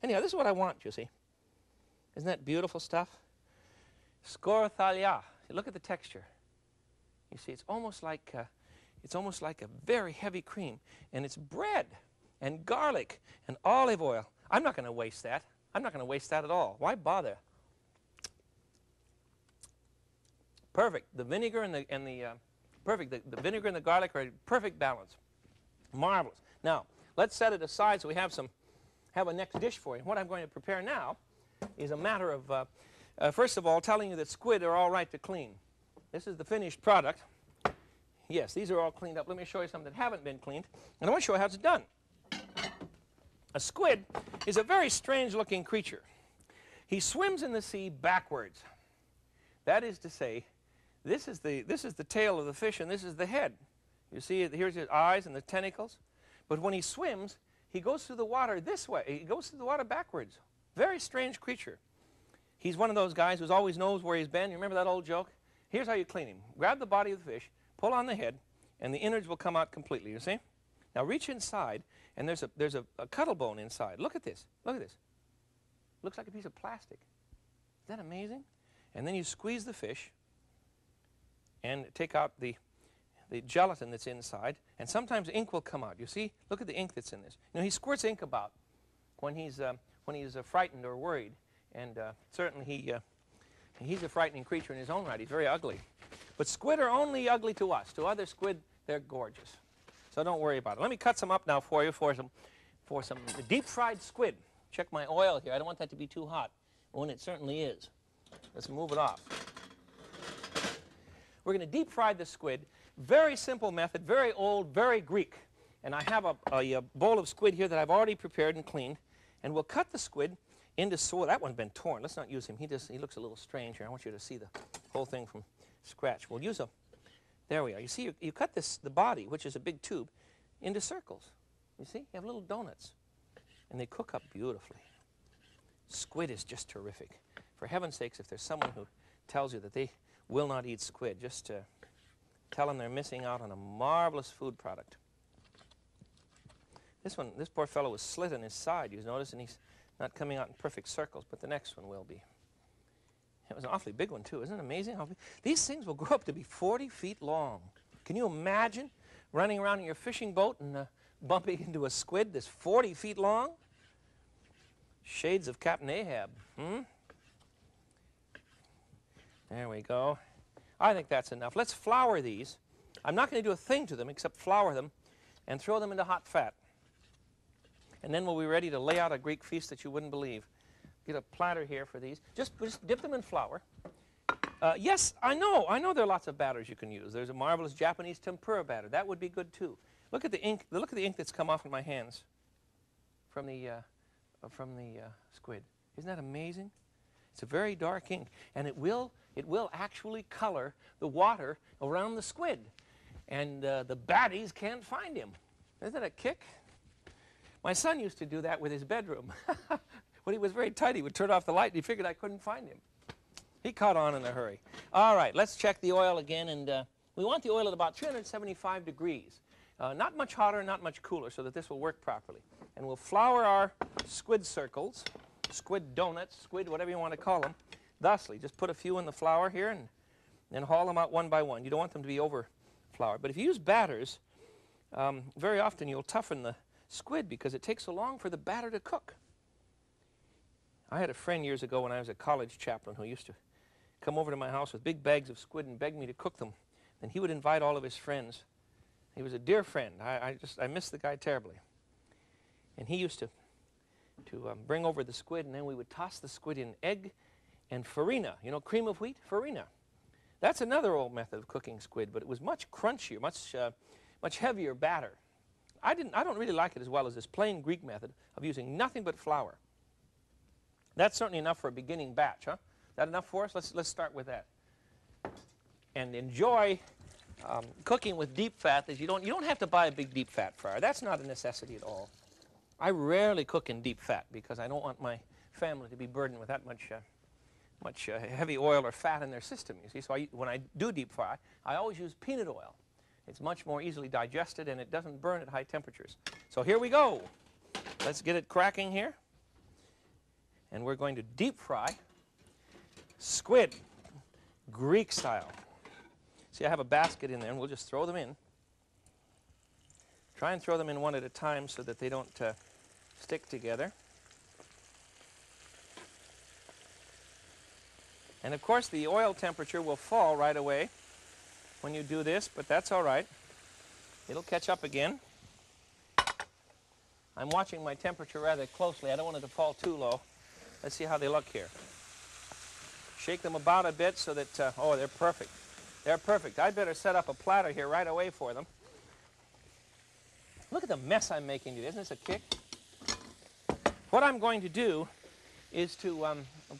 Anyhow, this is what I want, you see. Isn't that beautiful stuff? Scorothalia. Look at the texture. You see, it's almost like a very heavy cream. And it's bread and garlic and olive oil. I'm not going to waste that. I'm not going to waste that at all. Why bother? Perfect. The vinegar and the perfect. The vinegar and the garlic are a perfect balance. Marvelous. Now, let's set it aside so we have a next dish for you. What I'm going to prepare now is a matter of, first of all, telling you that squid are all right to clean. This is the finished product. Yes, these are all cleaned up. Let me show you some that haven't been cleaned. And I want to show you how it's done. A squid is a very strange-looking creature. He swims in the sea backwards. That is to say, this is the tail of the fish, and this is the head. You see, here's his eyes and the tentacles. But when he swims, he goes through the water this way. He goes through the water backwards. Very strange creature. He's one of those guys who always knows where he's been. You remember that old joke? Here's how you clean him. Grab the body of the fish, pull on the head, and the innards will come out completely, you see? Now reach inside, and there's a cuttle bone inside. Look at this. Look at this. Looks like a piece of plastic. Is that amazing? And then you squeeze the fish and take out the gelatin that's inside, and sometimes ink will come out. You see? Look at the ink that's in this. You know, he squirts ink about when he's frightened or worried, and certainly he's a frightening creature in his own right. He's very ugly. But squid are only ugly to us. To other squid, they're gorgeous. So don't worry about it. Let me cut some up now for you for some deep-fried squid. Check my oil here. I don't want that to be too hot, when it certainly is. Let's move it off. We're going to deep fry the squid. Very simple method, very old, very Greek. And I have a bowl of squid here that I've already prepared and cleaned. And we'll cut the squid into that one's been torn. Let's not use him. He looks a little strange here. I want you to see the whole thing from scratch. We'll use there we are. You see, you cut the body, which is a big tube, into circles. You see? You have little donuts. And they cook up beautifully. Squid is just terrific. For heaven's sakes, if there's someone who tells you that they will not eat squid, just tell them they're missing out on a marvelous food product. This poor fellow was slit in his side, you notice, and he's not coming out in perfect circles, but the next one will be. It was an awfully big one, too. Isn't it amazing how big? These things will grow up to be 40 feet long. Can you imagine running around in your fishing boat and bumping into a squid that's 40 feet long? Shades of Captain Ahab. There we go. I think that's enough. Let's flour these. I'm not going to do a thing to them except flour them and throw them into hot fat. And then we'll be ready to lay out a Greek feast that you wouldn't believe. Get a platter here for these. Just dip them in flour. Yes, I know there are lots of batters you can use. There's a marvelous Japanese tempura batter. That would be good too. Look at the ink. Look at the ink that's come off in my hands from the squid. Isn't that amazing? It's a very dark ink, and it will actually color the water around the squid, and the baddies can't find him. Isn't that a kick? My son used to do that with his bedroom. When he was very tight, he would turn off the light, and he figured I couldn't find him. He caught on in a hurry. All right, let's check the oil again, and we want the oil at about 375 degrees. Not much hotter, not much cooler, so that this will work properly. And we'll flour our squid circles, squid donuts, squid, whatever you want to call them, thusly. Just put a few in the flour here and then haul them out one by one. You don't want them to be over floured. But if you use batters, very often you'll toughen the squid because it takes so long for the batter to cook. I had a friend years ago when I was a college chaplain who used to come over to my house with big bags of squid and beg me to cook them. And he would invite all of his friends. He was a dear friend. I miss the guy terribly. And he used to bring over the squid, and then we would toss the squid in egg and farina. You know, cream of wheat, farina. That's another old method of cooking squid, but it was much crunchier, much heavier batter. I don't really like it as well as this plain Greek method of using nothing but flour. That's certainly enough for a beginning batch, huh? Is that enough for us? Let's start with that. And enjoy cooking with deep fat. You don't have to buy a big deep fat fryer. That's not a necessity at all. I rarely cook in deep fat because I don't want my family to be burdened with that much heavy oil or fat in their system, you see. So when I do deep fry, I always use peanut oil. It's much more easily digested, and it doesn't burn at high temperatures. So here we go. Let's get it cracking here. And we're going to deep fry squid, Greek style. See, I have a basket in there, and we'll just throw them in. Try and throw them in one at a time so that they don't stick together. And of course, the oil temperature will fall right away when you do this, but that's all right. It'll catch up again. I'm watching my temperature rather closely. I don't want it to fall too low. Let's see how they look here. Shake them about a bit so that, oh, they're perfect. They're perfect. I'd better set up a platter here right away for them. Look at the mess I'm making today. Isn't this a kick? What I'm going to do is to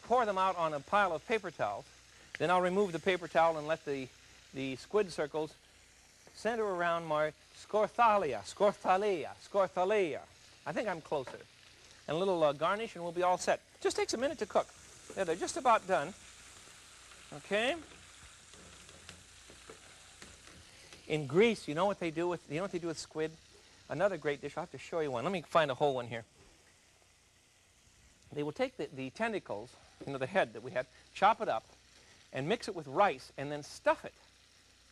pour them out on a pile of paper towels. Then I'll remove the paper towel and let the squid circles center around my scorthalia. I think I'm closer. And a little garnish and we'll be all set. Just takes a minute to cook. Yeah, they're just about done. Okay. In Greece, you know what they do with squid? Another great dish. I'll have to show you one. Let me find a whole one here. They will take the tentacles, you know, the head that we had, chop it up, and mix it with rice, and then stuff it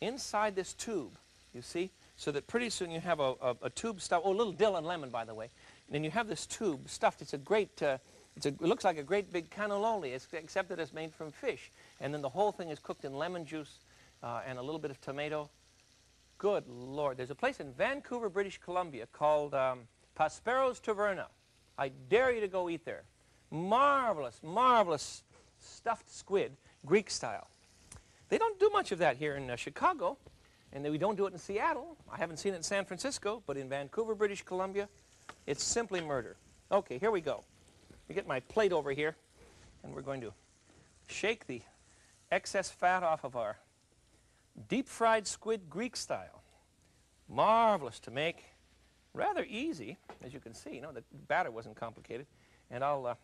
inside this tube, you see, so that pretty soon you have a tube stuffed, oh, a little dill and lemon, by the way. And then you have this tube stuffed. It's a great, it looks like a great big cannelloni, except that it's made from fish. And then the whole thing is cooked in lemon juice and a little bit of tomato. Good Lord. There's a place in Vancouver, British Columbia called Paspero's Taverna. I dare you to go eat there. Marvelous, marvelous stuffed squid, Greek style. They don't do much of that here in Chicago, and we don't do it in Seattle. I haven't seen it in San Francisco, but in Vancouver, British Columbia, it's simply murder. Okay, here we go. We get my plate over here, and we're going to shake the excess fat off of our deep-fried squid, Greek style. Marvelous to make. Rather easy, as you can see. You know, the batter wasn't complicated. And I'll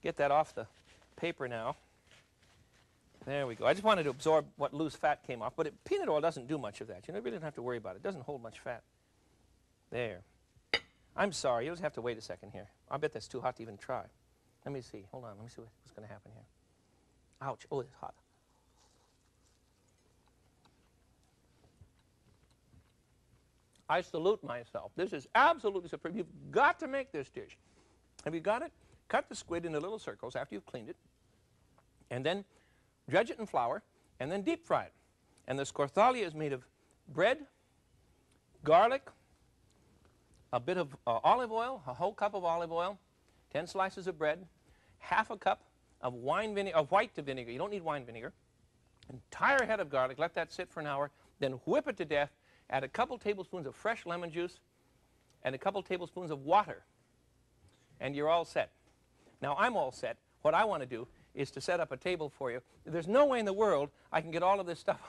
get that off the paper now. There we go. I just wanted to absorb what loose fat came off, but peanut oil doesn't do much of that. You know, you really don't have to worry about it. It doesn't hold much fat. There. I'm sorry. You'll just have to wait a second here. I bet that's too hot to even try. Let me see. Hold on. Let me see what's going to happen here. Ouch. Oh, it's hot. I salute myself. This is absolutely superb. You've got to make this dish. Have you got it? Cut the squid into little circles after you've cleaned it, and then dredge it in flour, and then deep fry it. And the scorthalia is made of bread, garlic, a bit of olive oil, a whole cup of olive oil, 10 slices of bread, half a cup of white vinegar. You don't need wine vinegar. Entire head of garlic. Let that sit for an hour. Then whip it to death. Add a couple tablespoons of fresh lemon juice and a couple tablespoons of water. And you're all set. Now, I'm all set. What I want to do is to set up a table for you. There's no way in the world I can get all of this stuff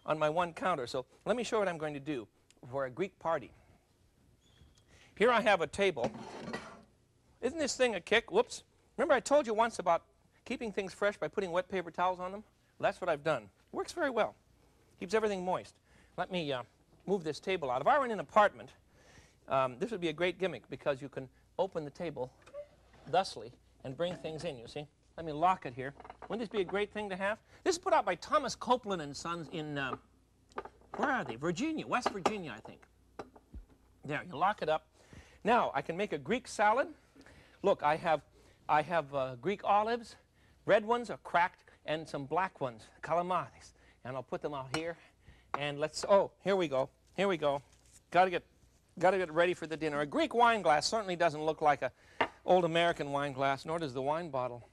on my one counter. So let me show you what I'm going to do for a Greek party. Here I have a table. Isn't this thing a kick? Whoops. Remember I told you once about keeping things fresh by putting wet paper towels on them? Well, that's what I've done. Works very well. Keeps everything moist. Let me move this table out. If I were in an apartment, this would be a great gimmick because you can open the table thusly and bring things in, you see. Let me lock it here. Wouldn't this be a great thing to have? This is put out by Thomas Copeland and Sons in, where are they? Virginia, West Virginia, I think. There, you lock it up. Now, I can make a Greek salad. Look, I have Greek olives. Red ones are cracked, and some black ones, calamares. And I'll put them out here. And let's, oh, here we go. Here we go. Got to get ready for the dinner. A Greek wine glass certainly doesn't look like a old American wine glass, nor does the wine bottle.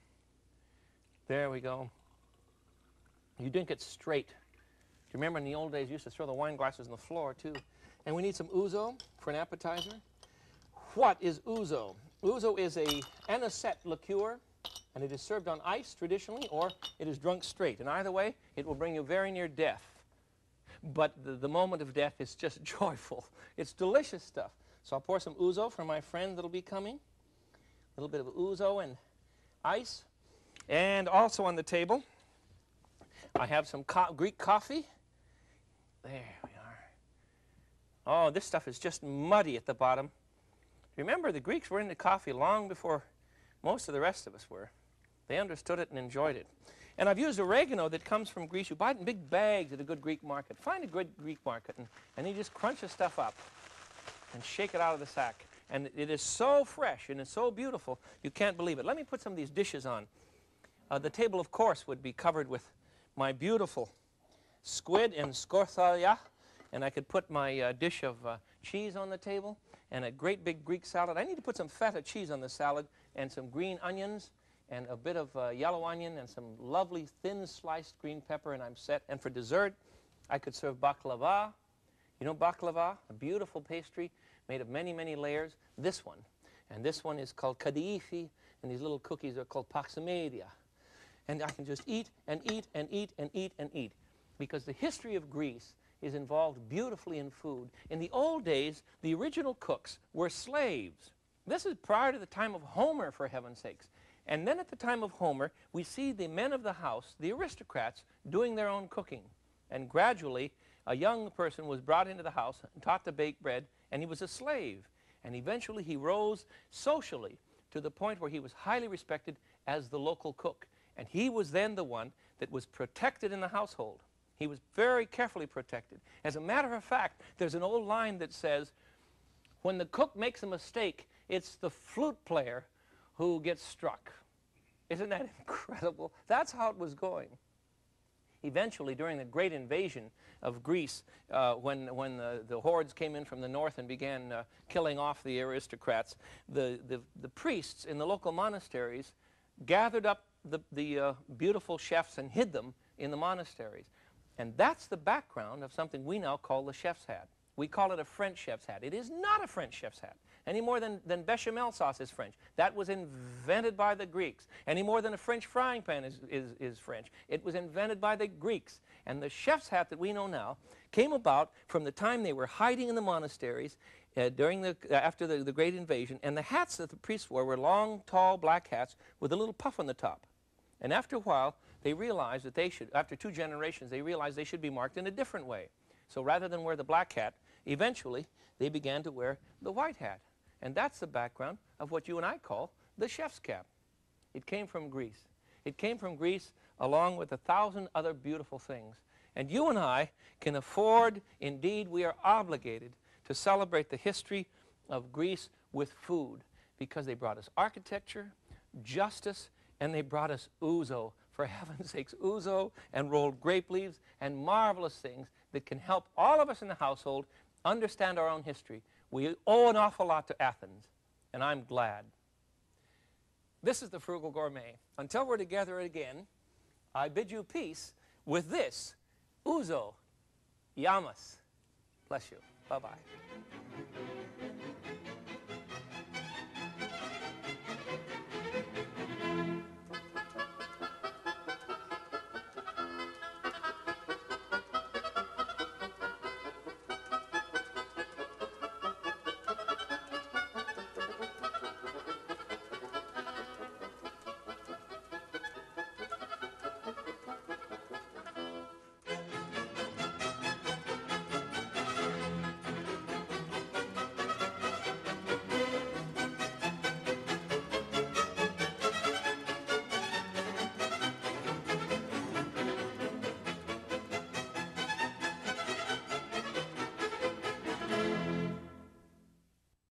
There we go. You drink it straight. Do you remember in the old days you used to throw the wine glasses on the floor too? And we need some ouzo for an appetizer. What is ouzo? Ouzo is a anisette liqueur, and it is served on ice traditionally, or it is drunk straight. And either way, it will bring you very near death. But the moment of death is just joyful. It's delicious stuff. So I'll pour some ouzo for my friend that'll be coming. A little bit of ouzo and ice. And also on the table, I have some Greek coffee. There we are. Oh, this stuff is just muddy at the bottom. Remember, the Greeks were into coffee long before Most of the rest of us were. They understood it and enjoyed it. And I've used oregano that comes from Greece. You buy it in big bags at a good Greek market. Find a good Greek market, and you just crunch the stuff up and shake it out of the sack. And it is so fresh and it's so beautiful, you can't believe it. Let me put some of these dishes on. The table, of course, would be covered with my beautiful squid and skorthalia, and I could put my dish of cheese on the table and a great big Greek salad. I need to put some feta cheese on the salad and some green onions and a bit of yellow onion and some lovely thin sliced green pepper, and I'm set. And for dessert, I could serve baklava. You know baklava, a beautiful pastry made of many, many layers. This one. And this one is called kadaifi, and these little cookies are called paxamedia. And I can just eat and eat and eat and eat and eat, because the history of Greece is involved beautifully in food. In the old days, the original cooks were slaves. This is prior to the time of Homer, for heaven's sakes. And then at the time of Homer, we see the men of the house, the aristocrats, doing their own cooking. And gradually, a young person was brought into the house and taught to bake bread, and he was a slave. And eventually he rose socially to the point where he was highly respected as the local cook. And he was then the one that was protected in the household. He was very carefully protected. As a matter of fact, there's an old line that says, when the cook makes a mistake, it's the flute player who gets struck. Isn't that incredible? That's how it was going. Eventually, during the great invasion of Greece, when the hordes came in from the north and began killing off the aristocrats, the priests in the local monasteries gathered up the beautiful chefs and hid them in the monasteries. And that's the background of something we now call the chef's hat. We call it a French chef's hat. It is not a French chef's hat, any more than bechamel sauce is French. That was invented by the Greeks. Any more than a French frying pan is French. It was invented by the Greeks. And the chef's hat that we know now came about from the time they were hiding in the monasteries after the Great Invasion. And the hats that the priests wore were long, tall, black hats with a little puff on the top. And after a while, they realized that they should, after 2 generations, they realized they should be marked in a different way. So rather than wear the black hat, eventually they began to wear the white hat. And that's the background of what you and I call the chef's cap. It came from Greece. It came from Greece along with 1,000 other beautiful things. And you and I can afford, indeed we are obligated, to celebrate the history of Greece with food, because they brought us architecture, justice, and they brought us ouzo. For heaven's sakes, ouzo and rolled grape leaves and marvelous things that can help all of us in the household understand our own history. We owe an awful lot to Athens, and I'm glad. This is the Frugal Gourmet. Until we're together again, I bid you peace with this ouzo yamas. Bless you. Bye-bye.